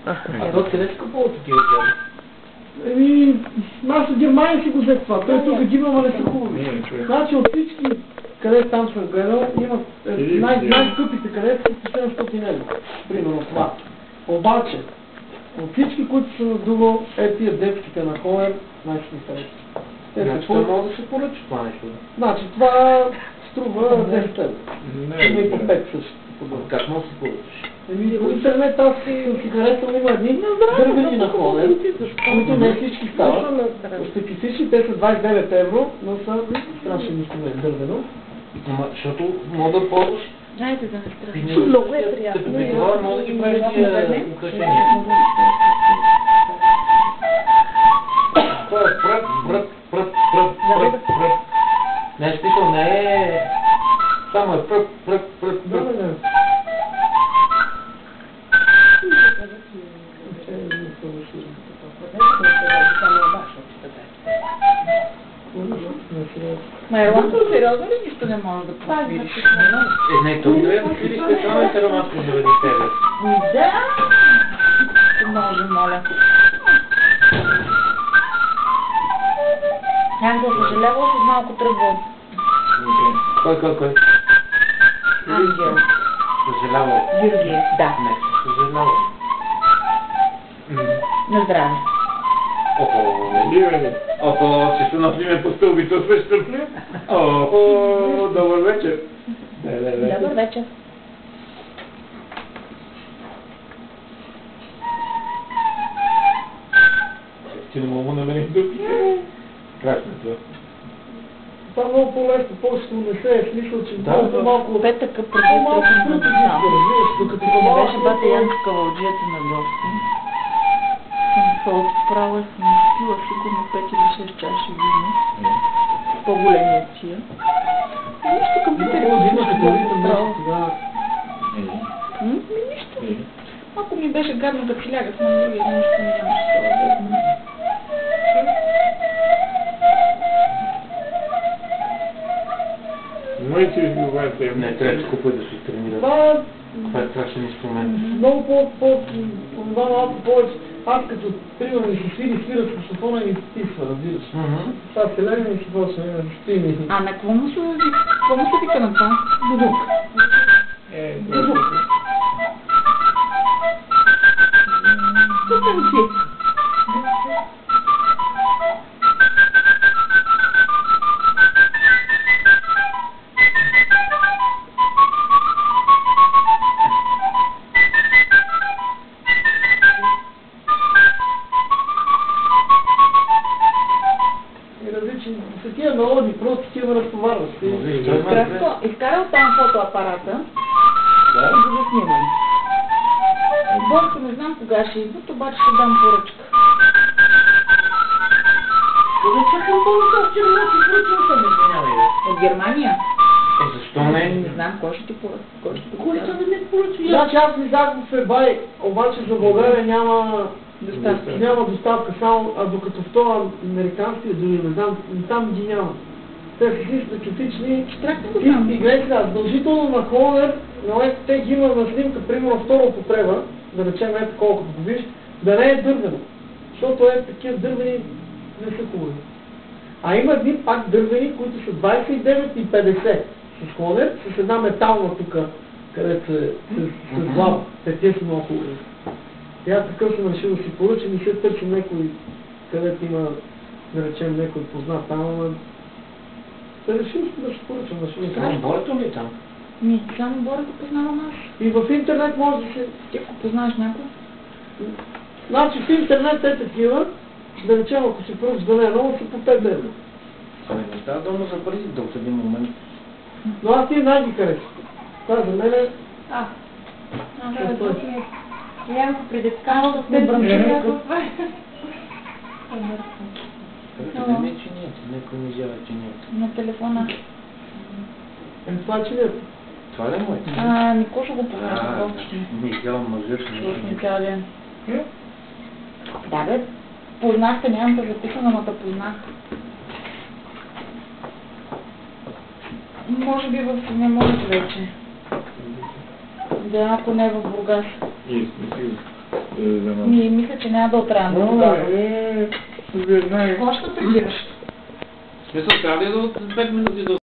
А то къде си купува такива Еми, аз от Германия си го взех това. Той тук ги има, ама не са хубави. Значи от всички, къде там съм гледал, има най-скъпите къде са по 700 евро. Примерно това. Обаче, от всички, които са надувал, тия детските на Хонер, най-ще ми харесва. Значи това може да се поръча това нещо. Значи това струва 10 евро. Има и по 5 също. Как може да се поръчаш? Еми, в интернет аз си харесвам, има едни дървени на Хонер, които не всички стават. Специфични, те са 29 евро, но са страшно инструмент дървено. Защото мога да ползваш. Знаете да не страшно. Много е приятно. Това мога да ги правиш тия украшения. Това е пръп. Не, смисъл не е... Само е пръп. Ирландо, сериозно ли нищо не може да подбириш? Не, той не е да свири специалните романски за тебе. Да! Може, моля. Някакво съжалявал с малко тръгвал. Кой? Ангел. Съжалявал. Георгиев, да. Не, съжалявал. На здраве. Охо, ще се наприме по стълбите от вечер. Охо, добър вечер. Добър вечер. Ти не мога да намерим дупки. Красно това. Това много по-лесно, повечето не се е смисъл, че малко... Петъка преди тръпна на децата. Докато не беше бата Янска вълджията на гости. Съм се отправила и съм изпила сигурно 5 или 6 чаши вино. По-големи от тия. Нищо към нищо. Ако ми беше гадно да си лягат, но другия нещо не нямаше това да. Моите изговаряте, не трябва да купа да се тренира. Това е страшен инструмент. Много това малко повече. Аз като примерно ми се свира саксофона и ми стисва, разбираш. Това се легна и си почне да стими. А на какво му се вика на това? Дудук. Дудук. Пускам си. Такива мелодии, просто такива разтоварваш. Изкарал там фотоапарата и го заснимам. Бързо не знам кога ще идват, обаче ще дам поръчка. Да чакам по-висок, че не си поръчвам, извинявай. От Германия? Защо не? Не знам, кой ще ти поръчва. Кой ще да ми поръчва? Значи аз не знам в Фебай, обаче за България няма доставка само, а докато в това американския дори не знам, там ги няма. Те са си специфични. И гледай сега, задължително на Хонер, те ги има на снимка, примерно втора употреба, да речем ето колкото го виж, да не е дървено. Защото такива дървени не са хубави. А има едни пак дървени, които са 29 и 50 с Хонер, с една метална тук, където с злава. Те са много хубави. И аз такъв съм решил да си поръчам и се търсим някой, където има, да речем, някой познат там, ама... Решил съм да си поръчам, да си Само Борето ли там? Само Борето познавам аз. И в интернет може да се... Ти ако познаеш някой? Значи в интернет те такива, да речем, ако си поръчаш да не е много, са по 5 евро. Не става дума за пари, да от един момент. Но аз тия най-ги харесвам. Това за мен е... Янко предискава да сме бранчука. Не, че нет, някой ми изява, че нет. На телефона. Това че нет. Това ли е моето? Никоша го познава. Михаил мъжър. Слушам цял ден. Да бе, познах те, нямам те записано, но те познах. Може би в Синеморец вече. Да, ако не в Бургас. Мисля, че няма да отрано тогава. Вие знаете. Още прибираш. Смисъл, трябва ли да от 5 минути да